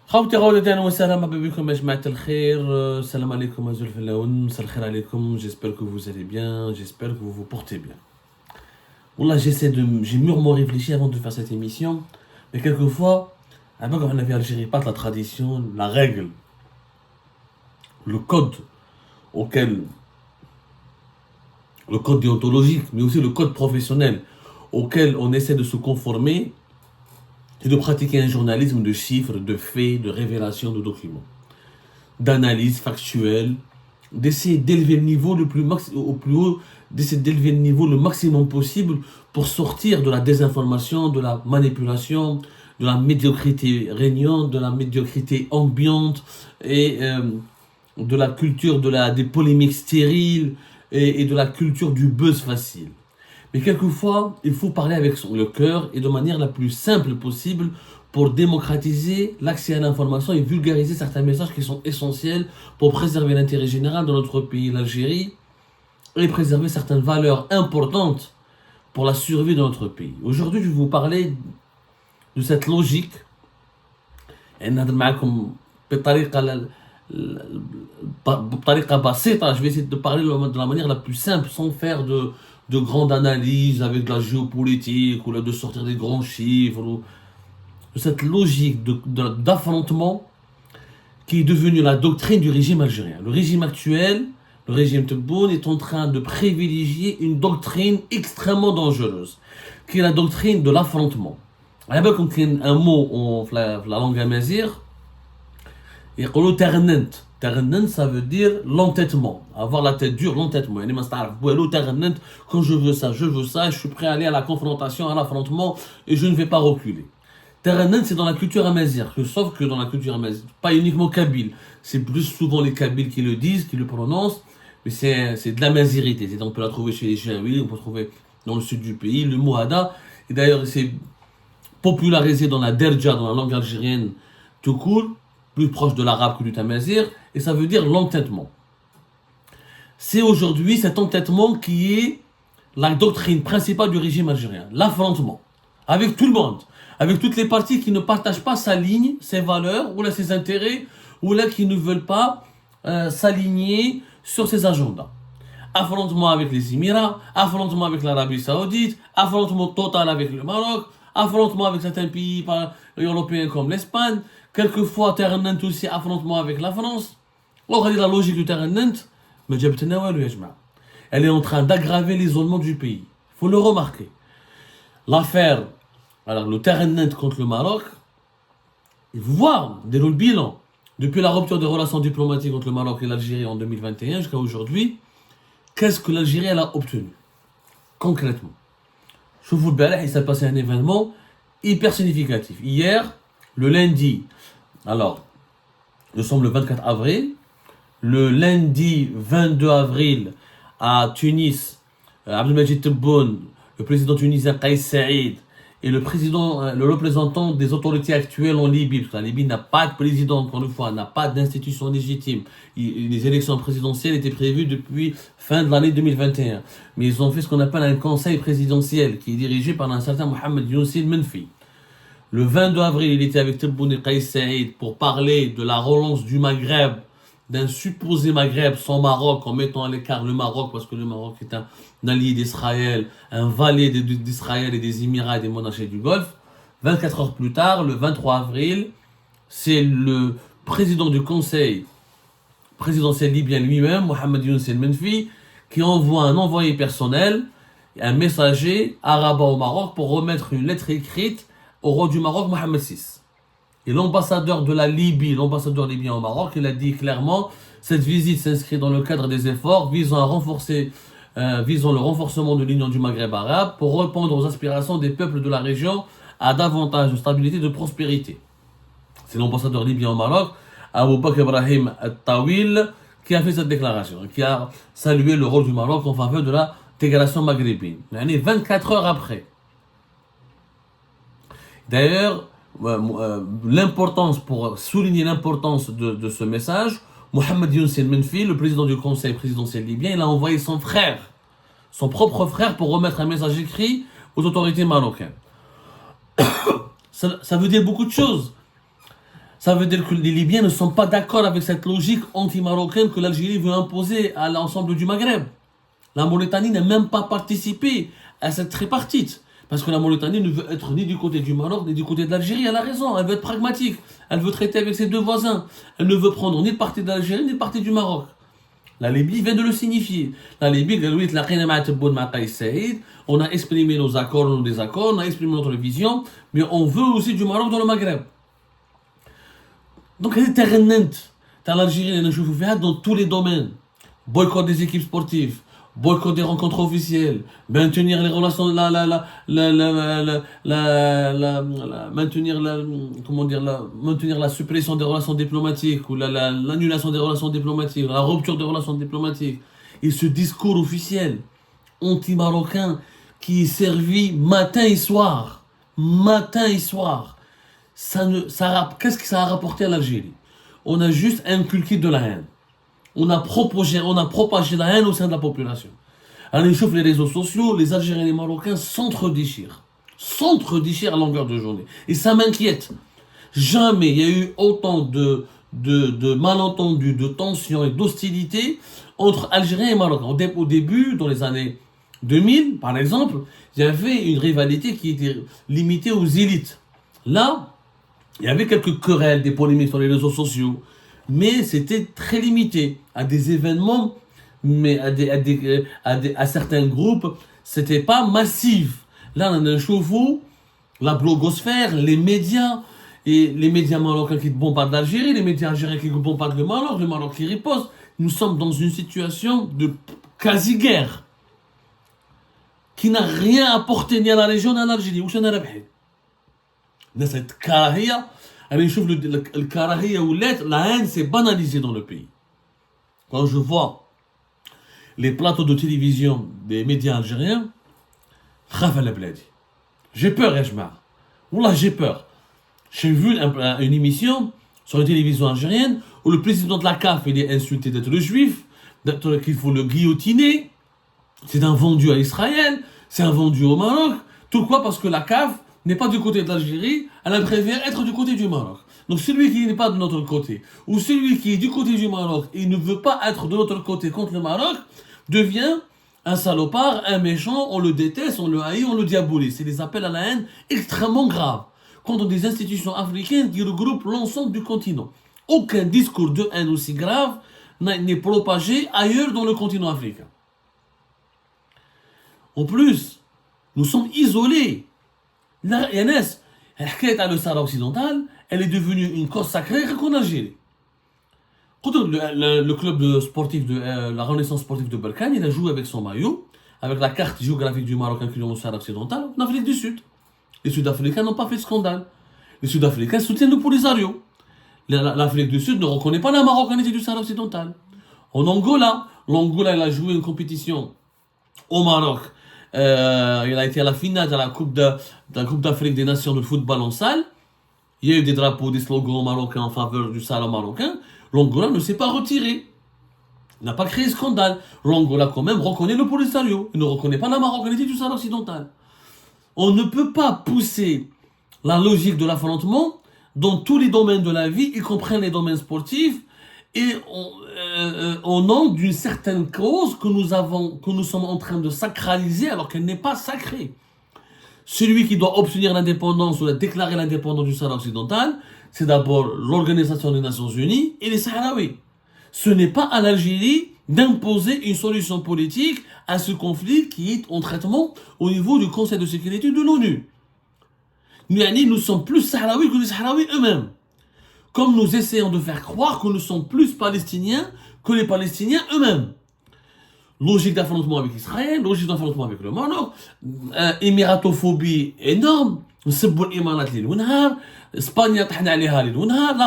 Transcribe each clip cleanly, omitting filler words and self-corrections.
خوتي غودة اهلا وسهلا مرحبا بكم يا جماعة الخير. السلام عليكم أزول في اللون، مساء الخير عليكم. J'espère que vous allez bien, j'espère que vous vous portez bien. Wallah, j'ai mûrement réfléchi avant de faire cette émission, mais quelquefois, avant qu'on avait Algérie, pas la tradition, la règle, le code auquel, le code déontologique, mais aussi le code professionnel auquel on essaie de se conformer, c'est de pratiquer un journalisme de chiffres, de faits, de révélations, de documents, d'analyse factuelle, d'essayer d'élever le niveau le plus au plus haut, d'essayer d'élever le niveau le maximum possible pour sortir de la désinformation, de la manipulation, de la médiocrité régnante, de la médiocrité ambiante et de la culture des polémiques stériles et de la culture du buzz facile. Mais quelquefois, il faut parler avec le cœur et de manière la plus simple possible pour démocratiser l'accès à l'information et vulgariser certains messages qui sont essentiels pour préserver l'intérêt général de notre pays, l'Algérie, et préserver certaines valeurs importantes pour la survie de notre pays. Aujourd'hui, je vais vous parler de cette logique. Je vais essayer de parler de la manière la plus simple, sans faire de grandes analyses avec de la géopolitique ou de sortir des grands chiffres. De cette logique d'affrontement qui est devenue la doctrine du régime algérien. Le régime actuel, le régime Tebboune, est en train de privilégier une doctrine extrêmement dangereuse, qui est la doctrine de l'affrontement. Il y a un mot en la langue amazigh, il y a le ternent. Ternent, ça veut dire l'entêtement, avoir la tête dure, l'entêtement. Quand je veux ça, je suis prêt à aller à la confrontation, à l'affrontement, et je ne vais pas reculer. Ternent, c'est dans la culture amazigh, sauf que dans la culture amazigh, pas uniquement kabyle, c'est plus souvent les kabyles qui le disent, qui le prononcent, mais c'est de l'amazirité. On peut la trouver chez les Chiaouis, on peut trouver dans le sud du pays, le mot hada, et d'ailleurs c'est popularisé dans la derja, dans la langue algérienne tout court, plus proche de l'arabe que du tamazigh, et ça veut dire l'entêtement. C'est aujourd'hui cet entêtement qui est la doctrine principale du régime algérien, l'affrontement, avec tout le monde, avec toutes les parties qui ne partagent pas sa ligne, ses valeurs, ou là ses intérêts, ou là qui ne veulent pas s'aligner sur ses agendas. Affrontement avec les Émirats, affrontement avec l'Arabie Saoudite, affrontement total avec le Maroc, affrontement avec certains pays européens comme l'Espagne, quelquefois Ternent aussi affrontement avec la France. On dit la logique du Ternent, mais elle est en train d'aggraver l'isolement du pays. Il faut le remarquer. L'affaire, alors le Ternent contre le Maroc, il faut voir, dès le bilan, depuis la rupture des relations diplomatiques entre le Maroc et l'Algérie en 2021 jusqu'à aujourd'hui, qu'est-ce que l'Algérie a obtenu concrètement? Je vous le dis, il s'est passé un événement hyper significatif. Hier, le lundi, alors, nous sommes le 24 avril, le lundi 22 avril, à Tunis, Abdelmadjid Tebboune, le président tunisien Kais Saïd, et le représentant des autorités actuelles en Libye, parce que la Libye n'a pas de président, encore une fois, n'a pas d'institution légitime. Les élections présidentielles étaient prévues depuis fin de l'année 2021. Mais ils ont fait ce qu'on appelle un conseil présidentiel, qui est dirigé par un certain Mohamed Younsi Menfi. Le 22 avril, il était avec Tebboune et Kais Saïd pour parler de la relance du Maghreb, d'un supposé Maghreb sans Maroc, en mettant à l'écart le Maroc, parce que le Maroc est un allié d'Israël, un valet d'Israël et des Émirats et des monarchies du Golfe. 24 heures plus tard, le 23 avril, c'est le président du conseil présidentiel libyen lui-même, Mohamed Younsi Menfi, qui envoie un envoyé personnel, un messager arabe au Maroc pour remettre une lettre écrite au roi du Maroc, Mohamed VI. Et l'ambassadeur de la Libye, l'ambassadeur libyen au Maroc, il a dit clairement, cette visite s'inscrit dans le cadre des efforts visant le renforcement de l'union du Maghreb arabe pour répondre aux aspirations des peuples de la région à davantage de stabilité et de prospérité. C'est l'ambassadeur libyen au Maroc, Abou Bakr Ibrahim Al-Tawil, qui a fait cette déclaration, qui a salué le rôle du Maroc en faveur de l'intégration maghrébine. 24 heures après. D'ailleurs, pour souligner l'importance de ce message, Mohamed Younsi Menfi, le président du conseil présidentiel libyen, il a envoyé son propre frère, pour remettre un message écrit aux autorités marocaines. Ça veut dire beaucoup de choses. Ça veut dire que les Libyens ne sont pas d'accord avec cette logique anti-marocaine que l'Algérie veut imposer à l'ensemble du Maghreb. La Mauritanie n'a même pas participé à cette tripartite. Parce que la Mauritanie ne veut être ni du côté du Maroc, ni du côté de l'Algérie. Elle a raison, elle veut être pragmatique. Elle veut traiter avec ses deux voisins. Elle ne veut prendre ni le parti de l'Algérie, ni le parti du Maroc. La Libye vient de le signifier. La Libye, on a exprimé nos accords, nos désaccords, on a exprimé notre vision, mais on veut aussi du Maroc dans le Maghreb. Donc, elle est terrenante. L'Algérie, elle dans tous les domaines. Boycott des équipes sportives, boycott des rencontres officielles, maintenir les relations, maintenir la suppression des relations diplomatiques ou l'annulation des relations diplomatiques, la rupture des relations diplomatiques. Et ce discours officiel anti-marocain qui est servi matin et soir, qu'est-ce que ça a rapporté à l'Algérie? On a juste inculqué de la haine. On a propagé la haine au sein de la population. Alors, ils chauffent les réseaux sociaux, les Algériens et les Marocains s'entre-déchirent à longueur de journée. Et ça m'inquiète. Jamais il y a eu autant de malentendus, de tensions et d'hostilités entre Algériens et Marocains. Au début, dans les années 2000, par exemple, il y avait une rivalité qui était limitée aux élites. Là, il y avait quelques querelles, des polémiques sur les réseaux sociaux, mais c'était très limité à des événements, mais à certains groupes, c'était pas massif. Là, on a un chauffe-eau, la blogosphère, les médias marocains qui bombardent l'Algérie, les médias algériens qui bombardent le Maroc qui riposte. Nous sommes dans une situation de quasi-guerre qui n'a rien apporté ni à la région ni à l'Algérie. Où est-ce que cette karahia, le karahia ou la haine s'est banalisée dans le pays. Quand je vois les plateaux de télévision des médias algériens, j'ai peur, Ejma. Wallah, j'ai peur. J'ai vu une émission sur la télévision algérienne où le président de la CAF il est insulté d'être le juif, qu'il faut le guillotiner. C'est un vendu à Israël, c'est un vendu au Maroc. Tout quoi parce que la CAF n'est pas du côté de l'Algérie, elle préfère être du côté du Maroc. Donc celui qui n'est pas de notre côté, ou celui qui est du côté du Maroc et ne veut pas être de notre côté contre le Maroc, devient un salopard, un méchant, on le déteste, on le haït, on le diabolise. C'est des appels à la haine extrêmement graves contre des institutions africaines qui regroupent l'ensemble du continent. Aucun discours de haine aussi grave n'est propagé ailleurs dans le continent africain. En plus, nous sommes isolés. Yanes, le Sahara occidental, elle est devenue une cause sacrée qu'en Algérie. Le club sportif de la Renaissance sportive de Berkane, il a joué avec son maillot, avec la carte géographique du Maroc incluant le Sahara occidental, en Afrique du Sud. Les Sud-Africains n'ont pas fait de scandale. Les Sud-Africains soutiennent le Polisario. L'Afrique du Sud ne reconnaît pas la marocanité du Sahara occidental. En Angola, l'Angola, il a joué une compétition au Maroc. Il a été à la finale de la Coupe d'Afrique des Nations de football en salle. Il y a eu des drapeaux, des slogans marocains en faveur du Sahara marocain. L'Angola ne s'est pas retiré. Il n'a pas créé scandale. L'Angola, quand même, reconnaît le Polisario. Il ne reconnaît pas la marocanité du Sahara occidental. On ne peut pas pousser la logique de l'affrontement dans tous les domaines de la vie, y compris les domaines sportifs, et au nom d'une certaine cause que nous sommes en train de sacraliser alors qu'elle n'est pas sacrée. Celui qui doit obtenir l'indépendance ou déclarer l'indépendance du Sahara occidental, c'est d'abord l'Organisation des Nations Unies et les Sahraouis. Ce n'est pas à l'Algérie d'imposer une solution politique à ce conflit qui est en traitement au niveau du Conseil de sécurité de l'ONU. Nous sommes plus Sahraouis que les Sahraouis eux-mêmes. Comme nous essayons de faire croire que nous sommes plus Palestiniens que les Palestiniens eux-mêmes. Logique d'affrontement avec Israël, logique d'affrontement avec le Maroc, émiratophobie énorme, la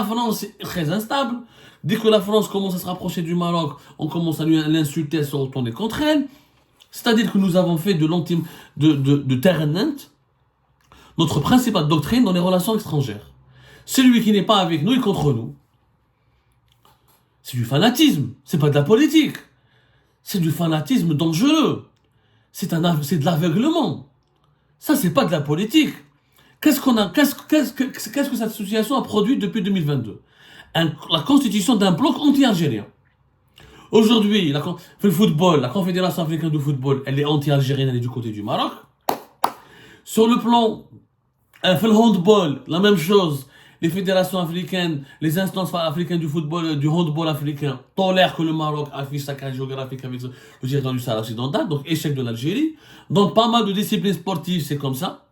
France est très instable. Dès que la France commence à se rapprocher du Maroc, on commence à l'insulter, à se retourner contre elle. C'est-à-dire que nous avons fait de terrain notre principale doctrine dans les relations étrangères. Celui qui n'est pas avec nous est contre nous. C'est du fanatisme, c'est pas de la politique. C'est du fanatisme dangereux. C'est de l'aveuglement. Ça, c'est pas de la politique. Qu'est-ce que cette association a produit depuis 2022? La constitution d'un bloc anti-algérien. Aujourd'hui, le football, la Confédération africaine de football, elle est anti-algérienne, elle est du côté du Maroc. Sur le plan, le handball, la même chose. Les fédérations africaines, les instances africaines du football, du handball africain, tolèrent que le Maroc affiche sa carte géographique avec le territoire du Sahara occidental, donc échec de l'Algérie. Donc pas mal de disciplines sportives, c'est comme ça.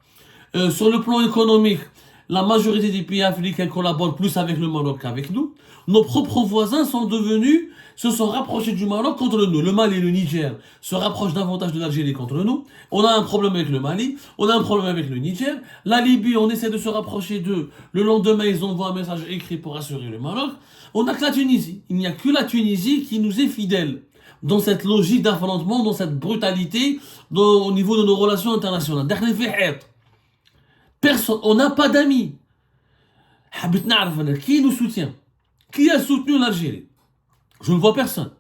Sur le plan économique, la majorité des pays africains collaborent plus avec le Maroc qu'avec nous. Nos propres voisins se sont rapprochés du Maroc contre nous. Le Mali et le Niger se rapprochent davantage de l'Algérie contre nous. On a un problème avec le Mali, on a un problème avec le Niger. La Libye, on essaie de se rapprocher d'eux. Le lendemain, ils envoient un message écrit pour assurer le Maroc. On n'a que la Tunisie. Il n'y a que la Tunisie qui nous est fidèle dans cette logique d'affrontement, dans cette brutalité, au niveau de nos relations internationales. Personne, on n'a pas d'amis. Qui nous soutient? Qui a soutenu l'Algérie? Je ne vois personne.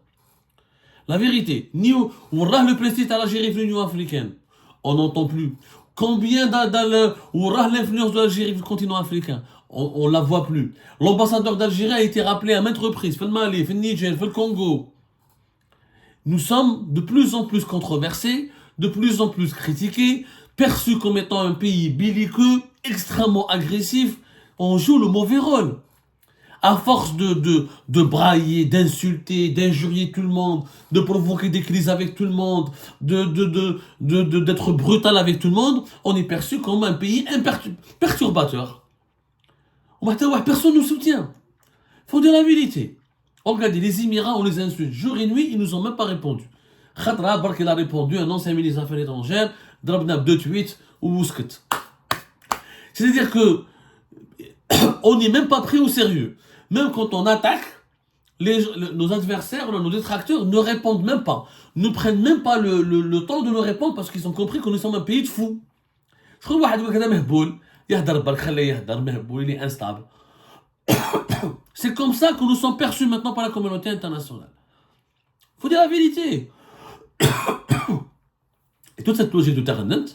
La vérité, le prestige à l'Algérie de l'Union africaine, on n'entend plus. Combien l'influence de l'Algérie du continent africain, on ne la voit plus. L'ambassadeur d'Algérie a été rappelé à maintes reprises, fait le Mali, fait le Niger, fait le Congo. Nous sommes de plus en plus controversés, de plus en plus critiqués, perçus comme étant un pays belliqueux, extrêmement agressif. On joue le mauvais rôle. À force de brailler, d'insulter, d'injurier tout le monde, de provoquer des crises avec tout le monde, d'être brutal avec tout le monde, on est perçu comme un pays perturbateur. Personne ne nous soutient. Faut dire la vérité. Regardez, les Émirats, on les insulte. Jour et nuit, ils nous ont même pas répondu. Khadra Bark, il a répondu, un ancien ministre des Affaires étrangères, Drabna de tweets ou Bousket. C'est-à-dire que on n'est même pas pris au sérieux. Même quand on attaque, nos adversaires, nos détracteurs ne répondent même pas. Ne prennent même pas le temps de nous répondre parce qu'ils ont compris que nous sommes un pays de fous. Je crois qu'il est instable. C'est comme ça que nous sommes perçus maintenant par la communauté internationale. Il faut dire la vérité. Et toute cette logique de Terranet,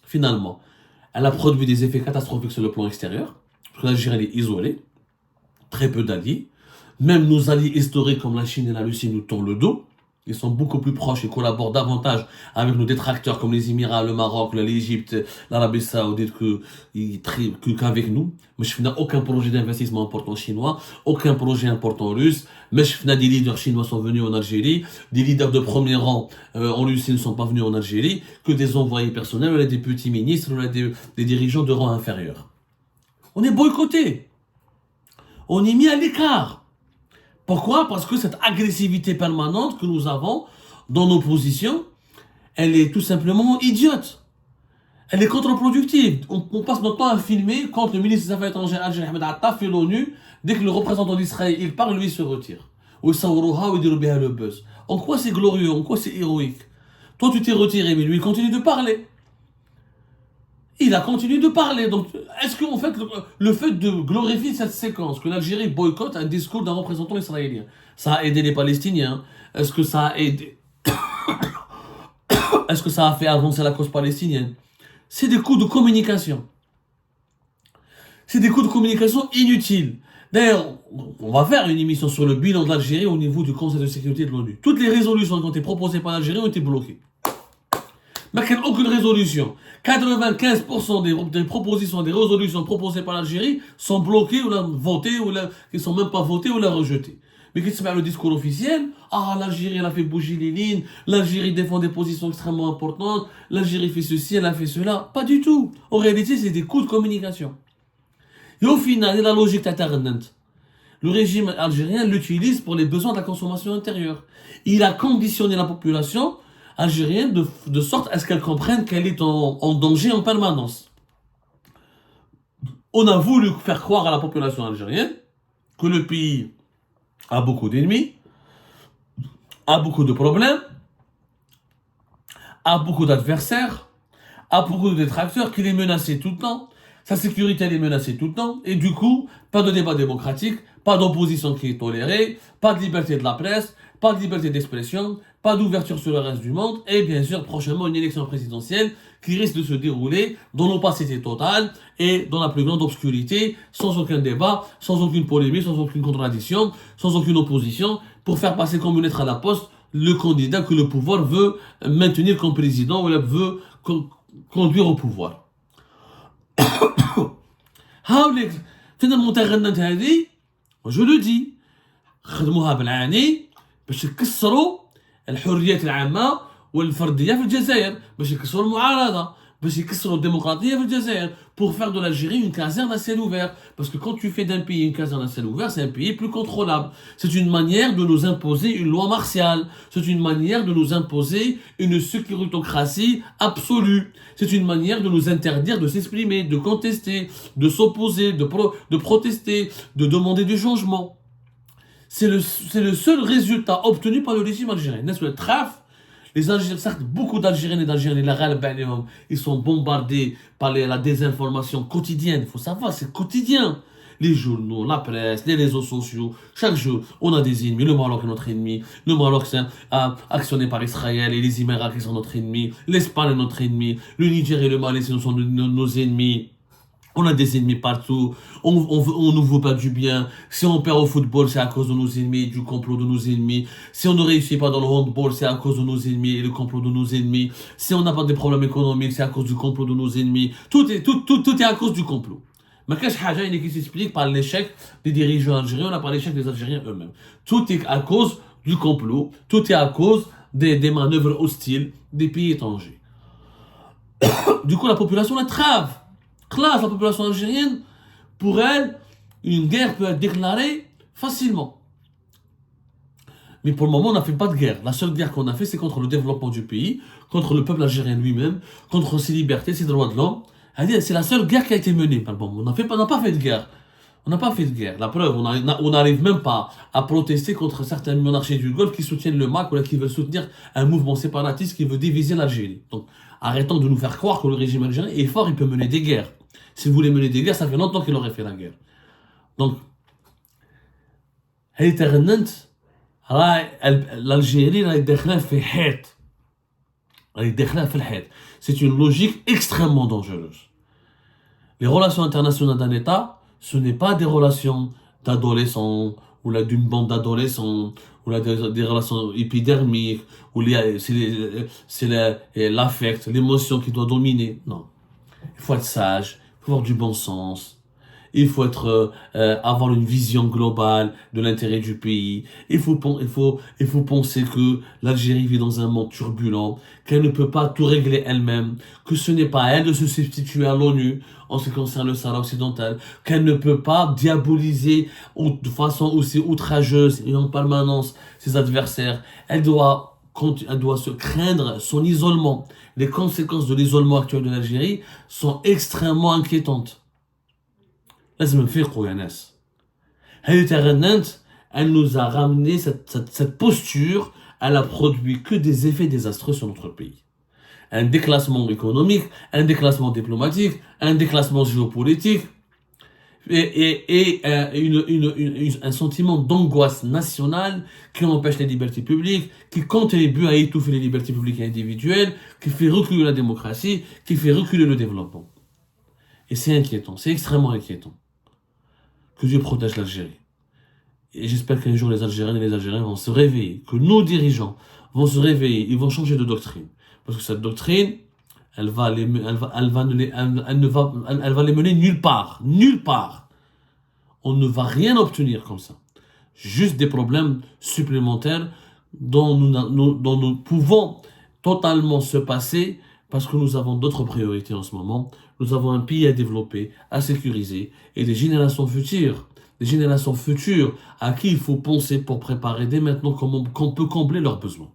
finalement, elle a produit des effets catastrophiques sur le plan extérieur. Parce que l'Algérie est isolée, très peu d'alliés. Même nos alliés historiques comme la Chine et la Russie nous tournent le dos. Ils sont beaucoup plus proches et collaborent davantage avec nos détracteurs comme les Émirats, le Maroc, l'Égypte, l'Arabie Saoudite qu'avec nous. Mais je n'ai aucun projet d'investissement important chinois, aucun projet important russe. Mais des leaders chinois sont venus en Algérie, des leaders de premier rang en Russie ne sont pas venus en Algérie, que des envoyés personnels, ou des petits ministres, ou des dirigeants de rang inférieur. On est boycotté. On est mis à l'écart. Pourquoi? Parce que cette agressivité permanente que nous avons dans nos positions, elle est tout simplement idiote. Elle est contre-productive. On passe notre temps à filmer quand le ministre des Affaires étrangères algérien Ahmed Attaf fait l'ONU, dès que le représentant d'Israël il parle, lui il se retire. Ou il s'enrouha ou il dit le buzz. En quoi c'est glorieux? En quoi c'est héroïque? Toi tu t'es retiré, mais lui il continue de parler. Il a continué de parler. Donc, est-ce qu'en fait, le fait de glorifier cette séquence, que l'Algérie boycotte un discours d'un représentant israélien, ça a aidé les Palestiniens? Est-ce que ça a aidé? Est-ce que ça a fait avancer la cause palestinienne? C'est des coups de communication. C'est des coups de communication inutiles. D'ailleurs, on va faire une émission sur le bilan de l'Algérie au niveau du Conseil de sécurité de l'ONU. Toutes les résolutions qui ont été proposées par l'Algérie ont été bloquées. Mais qu'il n'y a aucune résolution. 95% des propositions, des résolutions proposées par l'Algérie sont bloquées ou votées, ou qui ne sont même pas votées ou rejetées. Mais qu'est-ce que c'est le discours officiel? Ah, l'Algérie, elle a fait bouger les lignes, l'Algérie défend des positions extrêmement importantes, l'Algérie fait ceci, elle a fait cela. Pas du tout. En réalité, c'est des coups de communication. Et au final, la logique d'Internet. Le régime algérien l'utilise pour les besoins de la consommation intérieure. Il a conditionné la population algérienne de sorte à ce qu'elle comprenne qu'elle est en danger en permanence. On a voulu faire croire à la population algérienne que le pays a beaucoup d'ennemis, a beaucoup de problèmes, a beaucoup d'adversaires, a beaucoup de détracteurs, qu'il est menacé tout le temps, sa sécurité elle est menacée tout le temps, et du coup, pas de débat démocratique, pas d'opposition qui est tolérée, pas de liberté de la presse, pas de liberté d'expression, pas d'ouverture sur le reste du monde, et bien sûr, prochainement, une élection présidentielle qui risque de se dérouler dans l'opacité totale et dans la plus grande obscurité, sans aucun débat, sans aucune polémique, sans aucune contradiction, sans aucune opposition, pour faire passer comme une lettre à la poste le candidat que le pouvoir veut maintenir comme président ou veut conduire au pouvoir. هاوليك فين المتغنات هذه جو لو دي خدموها بالعاني باش يكسروا الحريات العامه والفرديه في الجزائر باش يكسروا المعارضه باش يكسروا الديمقراطيه في الجزائر pour faire de l'Algérie une caserne à ciel ouvert parce que quand tu fais d'un pays une caserne à ciel ouvert c'est un pays plus contrôlable, c'est une manière de nous imposer une loi martiale, c'est une manière de nous imposer une sécuritocratie absolue, c'est une manière de nous interdire de s'exprimer, de contester, de s'opposer, de protester, de demander du changement. C'est le seul résultat obtenu par le régime algérien. N'est-ce que le traf, les Algériens, certes, beaucoup d'Algériens et d'Algériens, ils sont bombardés par la désinformation quotidienne. Il faut savoir, c'est quotidien. Les journaux, la presse, les réseaux sociaux, chaque jour, on a des ennemis. Le Maroc est notre ennemi. Le Maroc, c'est actionné par Israël et les Émirats qui sont notre ennemi. L'Espagne est notre ennemi. Le Niger et le Mali, ce sont nos ennemis. On a des ennemis partout, on ne veut pas du bien. Si on perd au football, c'est à cause de nos ennemis, du complot de nos ennemis. Si on ne réussit pas dans le handball, c'est à cause de nos ennemis et le complot de nos ennemis. Si on n'a pas de problèmes économiques, c'est à cause du complot de nos ennemis. Tout est à cause du complot. Mais qu'est-ce qui s'explique par l'échec des dirigeants algériens, par l'échec des Algériens eux-mêmes. Tout est à cause du complot, tout est à cause des manœuvres hostiles des pays étrangers. Du coup, la population la trave. Classe, la population algérienne, pour elle, une guerre peut être déclarée facilement. Mais pour le moment, on n'a fait pas de guerre. La seule guerre qu'on a fait, c'est contre le développement du pays, contre le peuple algérien lui-même, contre ses libertés, ses droits de l'homme. C'est la seule guerre qui a été menée. On n'a pas fait de guerre. On n'a pas fait de guerre. La preuve, on n'arrive même pas à protester contre certaines monarchies du Golfe qui soutiennent le MAC ou qui veulent soutenir un mouvement séparatiste qui veut diviser l'Algérie. Donc, arrêtons de nous faire croire que le régime algérien est fort, il peut mener des guerres. S'il voulait mener des guerres, ça fait longtemps qu'il aurait fait la guerre. Donc, l'Algérie, c'est une logique extrêmement dangereuse. Les relations internationales d'un État, ce n'est pas des relations d'adolescents, ou d'une bande d'adolescents, ou des relations épidermiques, où c'est l'affect, l'émotion qui doit dominer. Non. Il faut être sage, il faut avoir du bon sens, il faut avoir une vision globale de l'intérêt du pays. Il faut penser que l'Algérie vit dans un monde turbulent, qu'elle ne peut pas tout régler elle-même, que ce n'est pas à elle de se substituer à l'ONU en ce qui concerne le Sahara occidental, qu'elle ne peut pas diaboliser de façon aussi outrageuse et en permanence ses adversaires. Elle doit se craindre son isolement. Les conséquences de l'isolement actuel de l'Algérie sont extrêmement inquiétantes. لازم نفيقوا يا ناس. هذه تغننت, elle nous a ramené cette posture, elle a produit que des effets désastreux sur notre pays. Un déclassement économique, un déclassement diplomatique, un déclassement géopolitique et un sentiment d'angoisse nationale qui empêche les libertés publiques, qui contribue à étouffer les libertés publiques et individuelles, qui fait reculer la démocratie, qui fait reculer le développement. Et c'est inquiétant, c'est extrêmement inquiétant. Que Dieu protège l'Algérie. Et j'espère qu'un jour les Algériennes et les Algériens vont se réveiller, que nos dirigeants vont se réveiller, ils vont changer de doctrine. Parce que cette doctrine, elle va les mener nulle part. Nulle part. On ne va rien obtenir comme ça. Juste des problèmes supplémentaires dont nous pouvons totalement se passer parce que nous avons d'autres priorités en ce moment. Nous avons un pays à développer, à sécuriser, et des générations futures à qui il faut penser pour préparer dès maintenant qu'on peut combler leurs besoins.